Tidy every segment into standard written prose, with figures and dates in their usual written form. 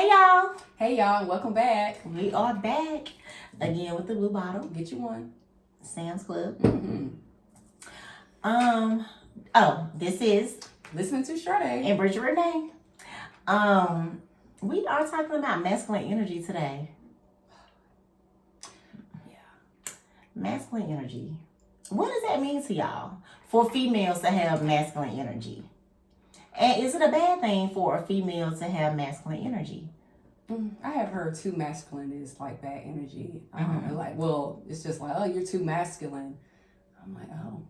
Hey y'all, and welcome back. we are back again with the blue bottle, Get you one. Sam's Club. Mm-hmm. This is Listening to Sade and Bridget Renee. We are talking about masculine energy today. Yeah. Masculine energy. What does that mean to y'all? For females to have masculine energy? And is it a bad thing for a female to have masculine energy? I have heard too masculine is like bad energy. Mm-hmm. It's just like, oh, you're too masculine. I'm like, oh.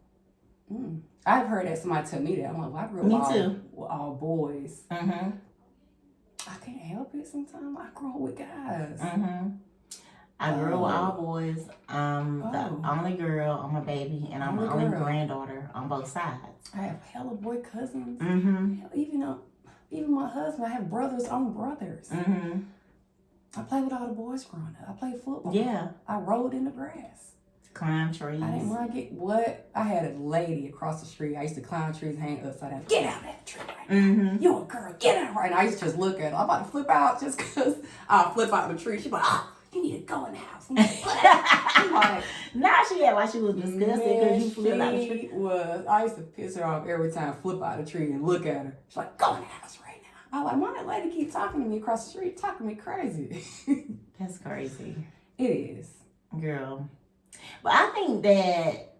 I've heard that somebody tell me that. I'm like, well, I grew up with all boys. Mm-hmm. I can't help it sometimes. I grow up with guys. Mm-hmm. I grew up with all boys. I'm the only girl. I'm a baby, and I'm the only granddaughter on both sides. I have hella boy cousins. Mm-hmm. Even my husband, I have brothers on brothers. Mm-hmm. I played with all the boys growing up. I played football. Yeah. I rode in the grass. Climb trees. I didn't want to get what? I had a lady across the street. I used to climb trees, hang upside down. Get out of that tree right now. Mm-hmm. You a girl. Get out right now. I used to just look at her. I'm about to flip out just because I'll flip out the tree. She's like, you need to go in the house. I'm like, now she act like she was disgusted because you flipped out the tree. I used to piss her off every time I flip out the tree and look at her. She's like, go in the house right now. I'm like, why that lady keep talking to me across the street, talking to me crazy? That's crazy. It is. Girl. But I think that,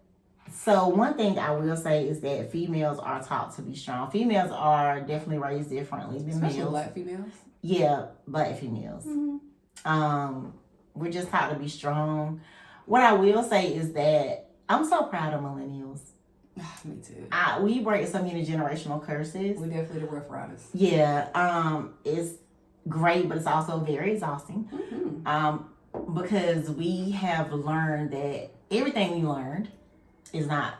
so one thing I will say is that females are taught to be strong. Females are definitely raised differently than Especially males. black females? Yeah, black females. Mm-hmm. We're just taught to be strong. What I will say is that I'm so proud of millennials. Me too. We break so many generational curses. We're definitely the Rough Riders. Yeah. It's great, but it's also very exhausting. Mm-hmm. Because we have learned that everything we learned is not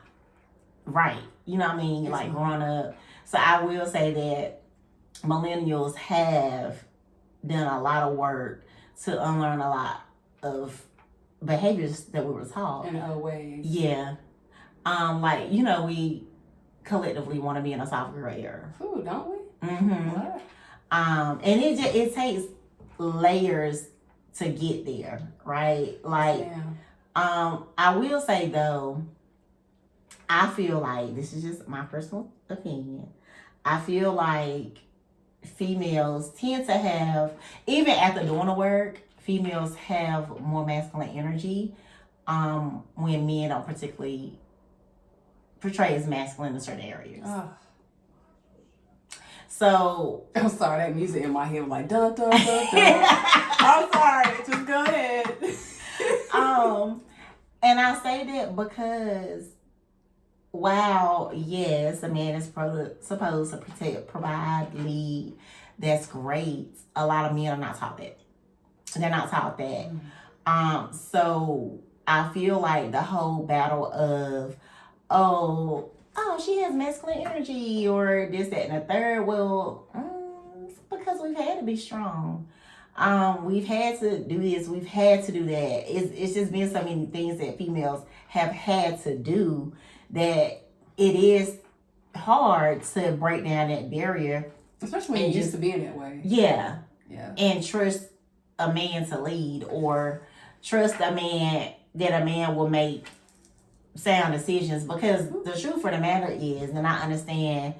right. You know what I mean? Like growing up. So I will say that millennials have done a lot of work to unlearn a lot of behaviors that we were taught. In old ways. Yeah. We collectively want to be in a soft girl era. Ooh, don't we? Mm-hmm. What? And it takes layers to get there, right? I will say though, I feel like, this is just my personal opinion, I feel like females tend to have, even after doing the work, females have more masculine energy when men don't particularly portray as masculine in certain areas. Oh. So I'm sorry, that music in my head was like dun dun dun dun. I'm sorry, just go ahead. And I say that because while yes, a man is supposed to protect, provide, lead, that's great. A lot of men are not taught that. They're not taught that. Mm-hmm. So I feel like the whole battle of she has masculine energy or this, that, and the third. Well, it's because we've had to be strong. We've had to do this. We've had to do that. It's just been so many things that females have had to do that it is hard to break down that barrier. Especially when you're used to being that way. Yeah. Yeah. And trust a man to lead, or trust a man that a man will make sound decisions, because the truth for the matter is, and I understand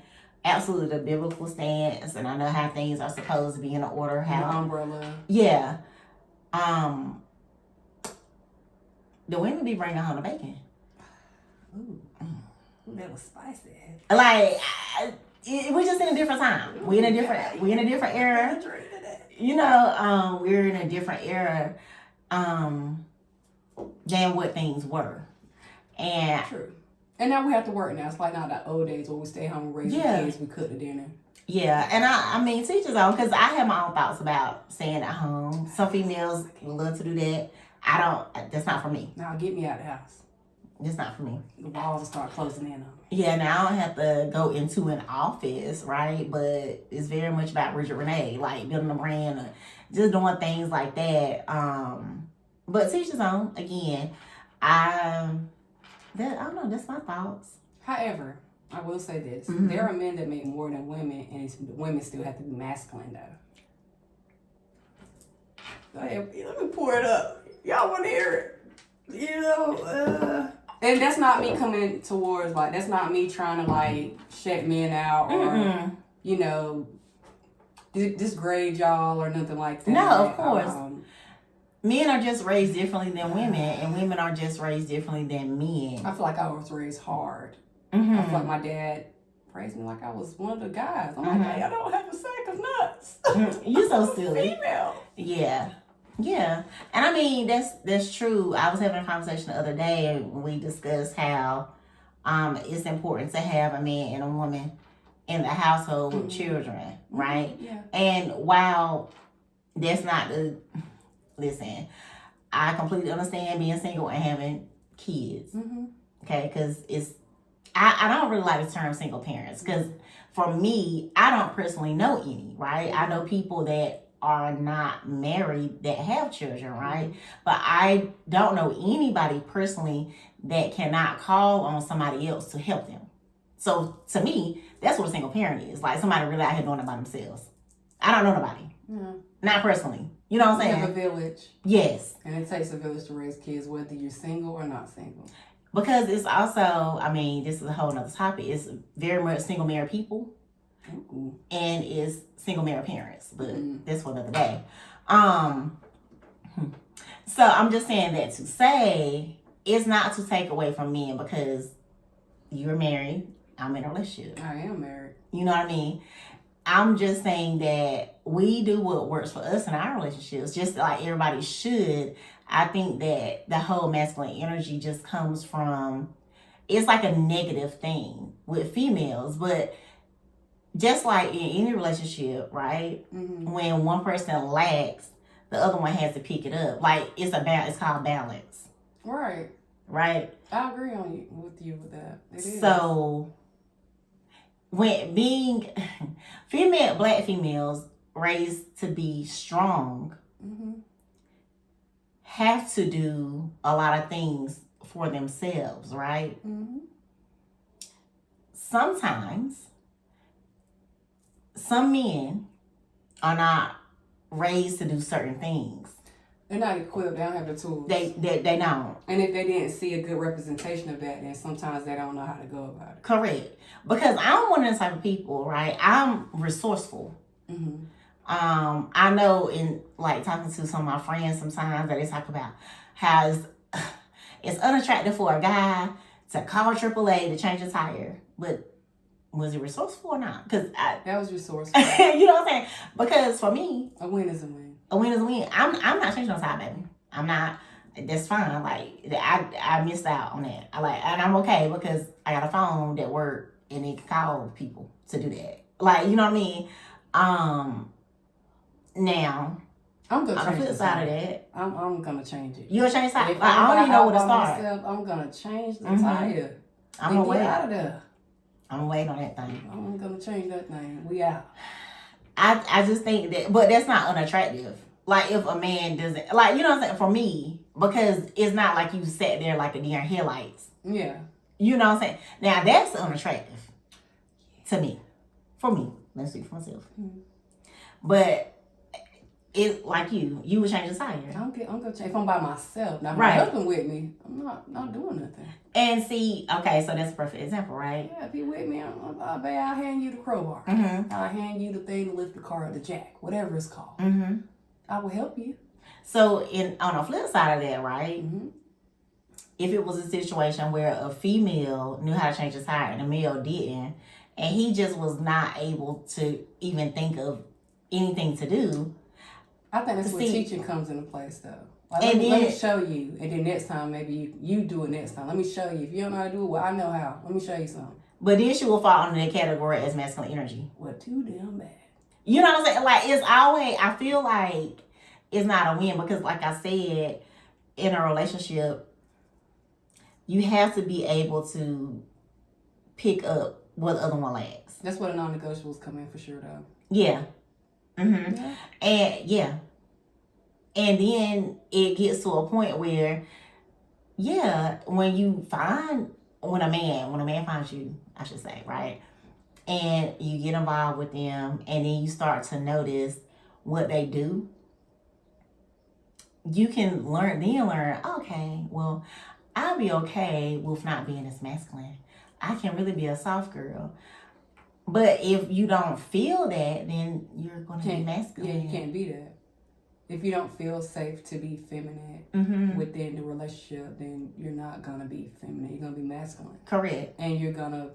absolutely the biblical stance, and I know how things are supposed to be in order, how the umbrella. Yeah. The women be bringing home the bacon. Ooh, that was spicy. Like, we're just in a different time. We're in a different era. We're in a different era than what things were. And true. And now we have to work now. It's like not the old days where we stay home and raise the kids, we cook the dinner. Yeah, and I mean, teach his own, because I have my own thoughts about staying at home. Some females would love to do that. That's not for me. Now get me out of the house. It's not for me. The walls will start closing in on me. Yeah, now I don't have to go into an office, right? But it's very much about Bridget Renee, like building a brand, or just doing things like that. But teach his own. Again, I don't know. That's my thoughts. However, I will say this: there are men that make more than women, and women still have to be masculine, though. Let me pour it up. Y'all want to hear it? You know, and that's not me coming towards, like, that's not me trying to, like, shut men out or, you know, disgrade y'all or nothing like that. No, of course. Men are just raised differently than women, and women are just raised differently than men. I feel like I was raised hard. I feel like my dad raised me like I was one of the guys. I'm like, hey, I don't have a sack of nuts. You're so silly. Female. Yeah. And I mean, that's true. I was having a conversation the other day, and we discussed how it's important to have a man and a woman in the household with children, right? Yeah. And while that's not the... Listen, I completely understand being single and having kids. Okay, because I don't really like the term single parents, because for me, I don't personally know any, right? I know people that are not married that have children, right? But I don't know anybody personally that cannot call on somebody else to help them. So to me, that's what a single parent is. Like somebody really out here doing it by themselves. I don't know nobody. Not personally. You know what I'm saying? We have a village. Yes. And it takes a village to raise kids, whether you're single or not single. Because it's also, I mean, this is a whole nother topic. It's very much single married people. And it's single married parents. But that's for another day. So I'm just saying that to say, it's not to take away from men because you're married. I'm in a relationship. I am married. You know what I mean? I'm just saying that we do what works for us in our relationships, just like everybody should. I think that the whole masculine energy just comes from, it's like a negative thing with females, but just like in any relationship, right? When one person lacks, the other one has to pick it up. Like it's called balance. Right. Right? I agree with you with that. It is. So when being black females raised to be strong have to do a lot of things for themselves, right? Sometimes some men are not raised to do certain things. They're not equipped. They don't have the tools. They don't. And if they didn't see a good representation of that, then sometimes they don't know how to go about it. Correct. Because I'm one of the type of people, right? I'm resourceful. I know in like talking to some of my friends sometimes that they talk about how it's unattractive for a guy to call AAA to change a tire, but was he resourceful or not? Because that was resourceful. You know what I'm saying? Because for me, a win is a win. A win is a win. I'm not changing no tire, baby. I'm not. That's fine. Like I missed out on that. And I'm okay because I got a phone that works and it can call people to do that. Like, you know what I mean? Now, I'm gonna on the flip side of that, I'm gonna change it. You gonna change tire? If I don't even know where to start. Myself, I'm gonna change the tire. I'm gonna wait out of there. I'm waiting on that thing. I'm gonna change that thing. We out. I just think that, but that's not unattractive. Like if a man doesn't, like, you know what I'm saying? For me, because it's not like you sat there like a deer in headlights. Yeah. You know what I'm saying? Now that's unattractive to me. For me, let's speak for myself. But it like you would change the tire. I'm gonna change if I'm by myself. Now if my husband with me, I'm not doing nothing. And see, okay, so that's a perfect example, right? Yeah, if he with me, I'll hand you the crowbar. I'll hand you the thing to lift the car, the jack, whatever it's called. I will help you. So on the flip side of that, right? If it was a situation where a female knew how to change a tire and a male didn't, and he just was not able to even think of anything to do, I think that's where teaching comes into place, though. Like, let me show you, and then next time maybe you do it next time. Let me show you. If you don't know how to do it, well, I know how. Let me show you something. But then she will fall under that category as masculine energy. Well, too damn bad. You know what I'm saying? Like, it's always, I feel like it's not a win because, like I said, in a relationship, you have to be able to pick up what the other one lacks. That's where the non-negotiables come in for sure, though. Yeah. And then it gets to a point where, when a man finds you, I should say, right? And you get involved with them and then you start to notice what they do. you can learn, okay, well, I'll be okay with not being as masculine. I can really be a soft girl. But if you don't feel that, then you're going to be masculine. Yeah, you can't be that. If you don't feel safe to be feminine within the relationship, then you're not going to be feminine. You're going to be masculine. Correct. And you're gonna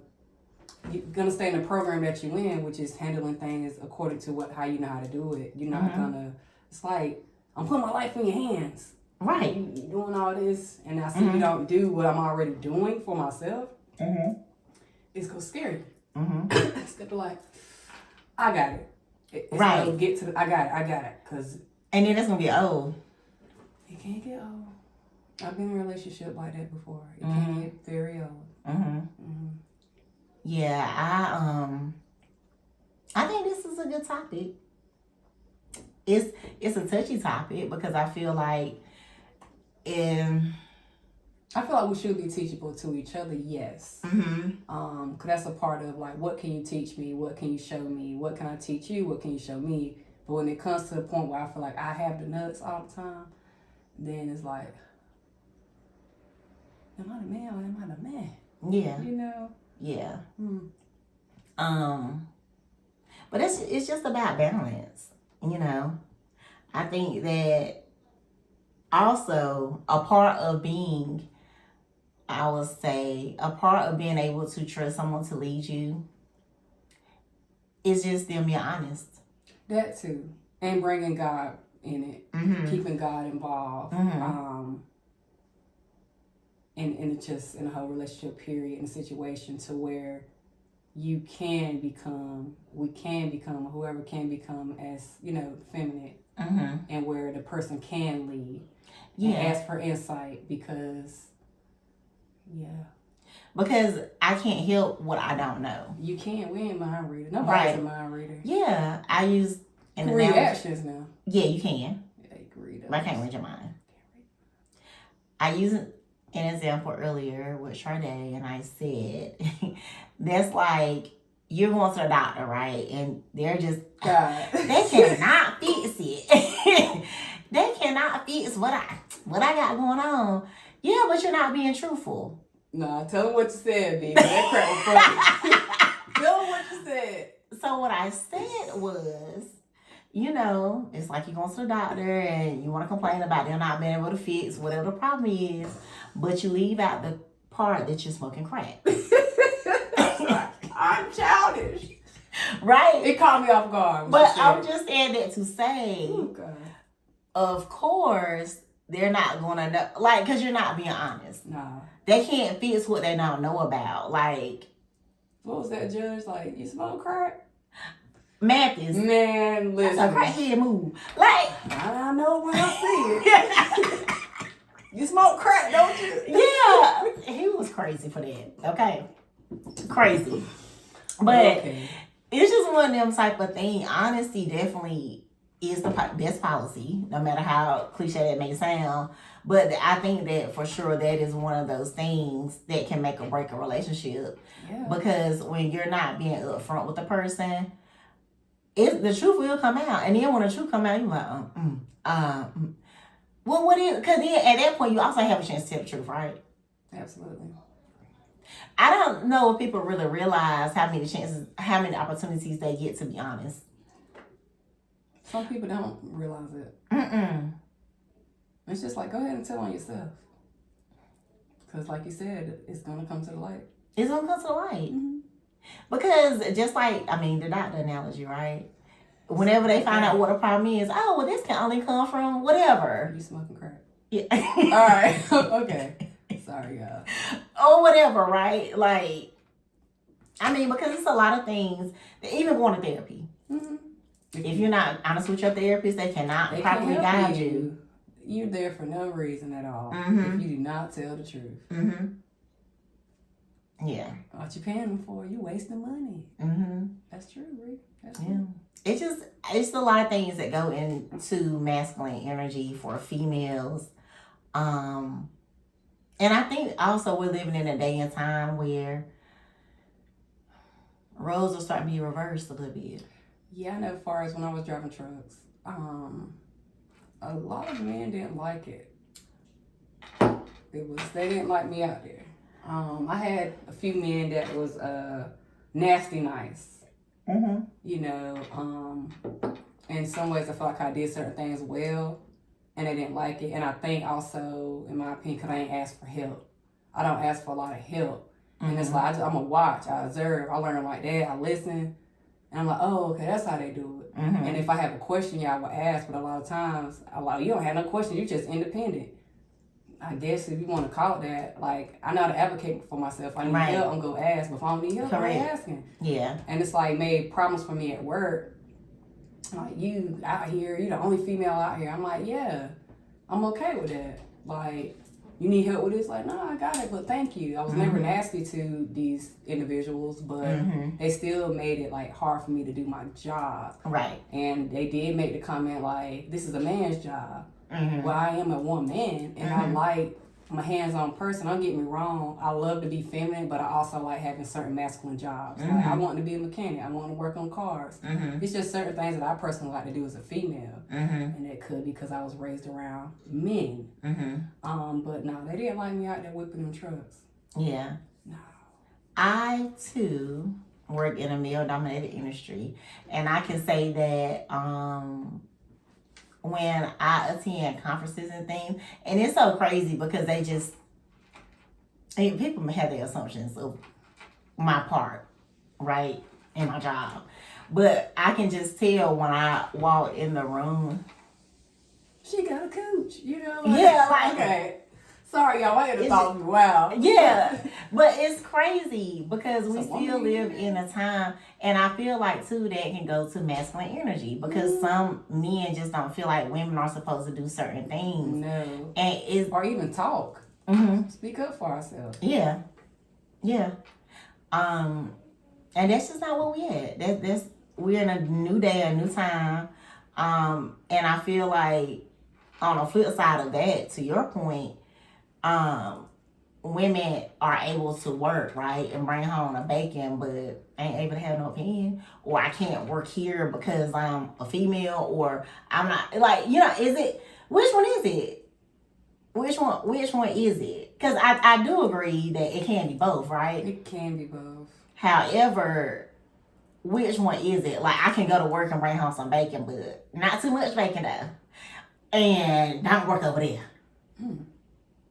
stay in the program that you're in, which is handling things according to how you know how to do it. You're not gonna. It's like, I'm putting my life in your hands. Right. You doing all this, and I see you don't do what I'm already doing for myself. It's gonna scare you. It's gonna be like, I got it. It's right. Gonna get to. I got it. Cause. And then it's gonna be old. It can't get old. I've been in a relationship like that before. It can get very old. Yeah, I think this is a good topic. It's a touchy topic because I feel like we should be teachable to each other, yes. Cause that's a part of like, what can you teach me? What can you show me? What can I teach you? What can you show me? But when it comes to the point where I feel like I have the nuts all the time, then it's like, am I the man or am I the man? Yeah. You know? Yeah. But it's just about balance, you know. I think that also a part of being, I would say, a part of being able to trust someone to lead you is just them being honest. That too. And bringing God in it. Keeping God involved. And just in a whole relationship period and situation to where we can become, whoever can become as, feminine. And where the person can lead. And ask for insight because I can't help what I don't know. You can't. We ain't mind reader. Nobody's a mind reader. Yeah, I use an analogy. Read actions now. Yeah, you can. Yeah, you can read those. But I can't read your mind. I used an example earlier with Sade, and I said, that's like, you're going to the doctor, right? And they're just, they cannot fix it. They cannot fix what I got going on. Yeah, but you're not being truthful. Nah, tell them what you said, baby. That crap was funny. Tell them what you said. So what I said was, it's like you're going to the doctor and you want to complain about them not being able to fix whatever the problem is, but you leave out the part that you're smoking crack. I'm childish. Right? It caught me off guard. But I'm just saying that to say, of course, they're not going to know, like, because you're not being honest. Nah. They can't fix what they don't know about. Like, what was that judge? Like, you smoke crack? Mathis. Man, listen. That's a crackhead move. Like, I know when I see it. You smoke crack, don't you? Yeah. He was crazy for that. Okay. Crazy. But it's just one of them type of thing. Honesty definitely is the best policy, no matter how cliche that may sound. But I think that for sure that is one of those things that can make or break a relationship. Yeah. Because when you're not being upfront with the person, the truth will come out. And then when the truth come out, you're like, well, what is? Because then at that point, you also have a chance to tell the truth, right? Absolutely. I don't know if people really realize how many opportunities they get to be honest. Some people don't realize it. It's just like, go ahead and tell on yourself. Because like you said, it's going to come to the light. It's going to come to the light. Because just like, the doctor analogy, right? Whenever they find out what a problem is, this can only come from whatever. You smoking crack. Yeah. All right. Okay. Sorry, y'all. Or whatever, right? Like, because it's a lot of things, even going to therapy. If you're not honest with your therapist, they cannot properly guide you. You're there for no reason at all if you do not tell the truth. Yeah. What you paying them for? You wasting money. That's true, Rick. That's true. It's a lot of things that go into masculine energy for females. And I think also we're living in a day and time where roles are starting to be reversed a little bit. Yeah, I know as far as when I was driving trucks, a lot of men didn't like it. They didn't like me out there. I had a few men that was nasty nice. Mm-hmm. You know, in some ways I felt like I did certain things well, and they didn't like it. And I think also, in my opinion, because I ain't asked for help. I don't ask for a lot of help. And it's like, I'm going to watch, I observe, I learn like that, I listen. And I'm like, oh, okay, that's how they do it. Mm-hmm. And if I have a question, I will ask. But a lot of times, you don't have no question, you're just independent. I guess if you want to call it that, like, I know how to advocate for myself. If I need help, I'm going to ask. But if I don't need help, I ain't asking. Yeah. And it's like made problems for me at work. Like, you out here, you the only female out here. I'm like, yeah, I'm okay with that. Like, you need help with this? Like, no, I got it, but thank you. I was never nasty to these individuals, but they still made it, like, hard for me to do my job. Right. And they did make the comment, like, this is a man's job. Well, I am a woman, and I'm a hands-on person. Don't get me wrong. I love to be feminine, but I also like having certain masculine jobs. Like, I want to be a mechanic. I want to work on cars. It's just certain things that I personally like to do as a female. And it could be because I was raised around men. But no, they didn't like me out there whipping them trucks. Yeah. No. I, too, work in a male-dominated industry. And I can say that when I attend conferences and things, and it's so crazy because people have their assumptions of my part, right, in my job. But I can just tell when I walk in the room. She got a cooch, you know? Okay. Sorry, y'all, I had to talk to you. Wow. Yeah, but it's crazy because we still live in a time, and I feel like, too, that can go to masculine energy because some men just don't feel like women are supposed to do certain things. No. Or even talk. Speak up for ourselves. Yeah. Yeah. And that's just not where we at. We're in a new day, a new time. And I feel like on the flip side of that, to your point, women are able to work, right, and bring home the bacon, but ain't able to have no opinion, or I can't work here because I'm a female, or I'm not, like, you know, which one is it? Which one is it? Because I do agree that it can be both, right? It can be both. However, which one is it? Like, I can go to work and bring home some bacon, but not too much bacon though, and don't work over there.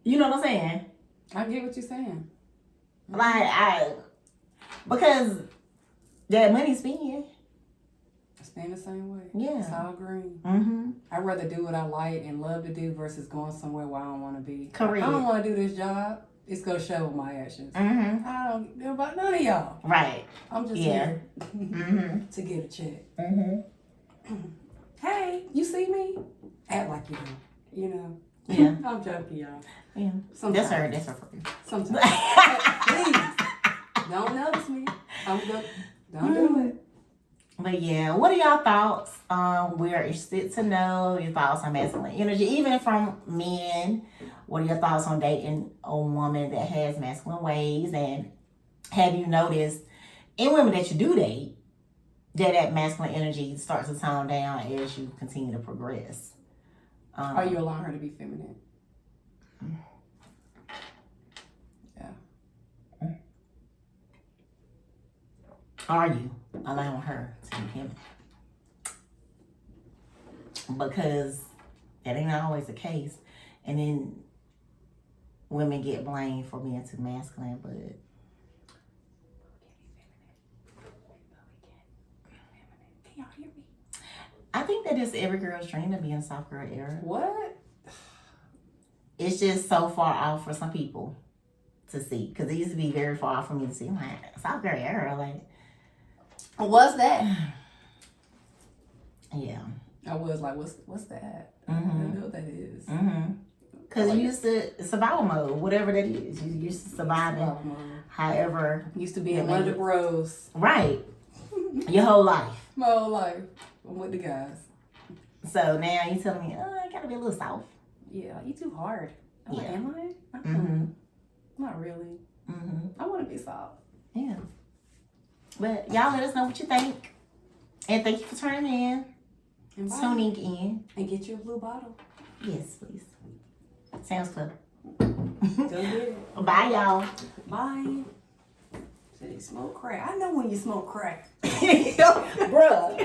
You know what I'm saying? I get what you're saying. Like, because that money spent. Spend the same way. Yeah. It's all green. Mm-hmm. I'd rather do what I like and love to do versus going somewhere where I don't want to be. Correct. I don't want to do this job. It's going to show with my actions. Mm-hmm. I don't know about none of y'all. Right. I'm just here to get a check. Hey, you see me? Act like you do. You know? Yeah. I'm joking, y'all. Yeah. Sometimes. That's her for you. Sometimes. Please. Don't notice me. Don't do it. But yeah, what are y'all thoughts? We're interested to know your thoughts on masculine energy, even from men. What are your thoughts on dating a woman that has masculine ways? And have you noticed in women that you do date that masculine energy starts to tone down as you continue to progress? Are you allowing her to be feminine? Yeah. Are you allowing her to be feminine? Because that ain't always the case. And then women get blamed for being too masculine, but can y'all hear me? I think that it's every girl's dream to be in soft girl era. What? It's just so far off for some people to see. Because it used to be very far off for me to see. I'm like, soft girl era, like. What's that? Yeah. I was like, what's that? I don't know what that is. Because you used to survival mode, whatever that is. You used to surviving. However. Used to be in one of the bros. Right. Your whole life. My whole life. I'm with the guys. So now you telling me, I gotta be a little soft. Yeah, you too hard. I'm Yeah. like, am I? Not really. I want to be soft. Yeah. But y'all let us know what you think. And thank you for tuning in. tuning in. And get you a blue bottle. Yes, please. Sounds clever. Go get it. Bye, y'all. Bye. Say smoke crack. I know when you smoke crack. Bruh.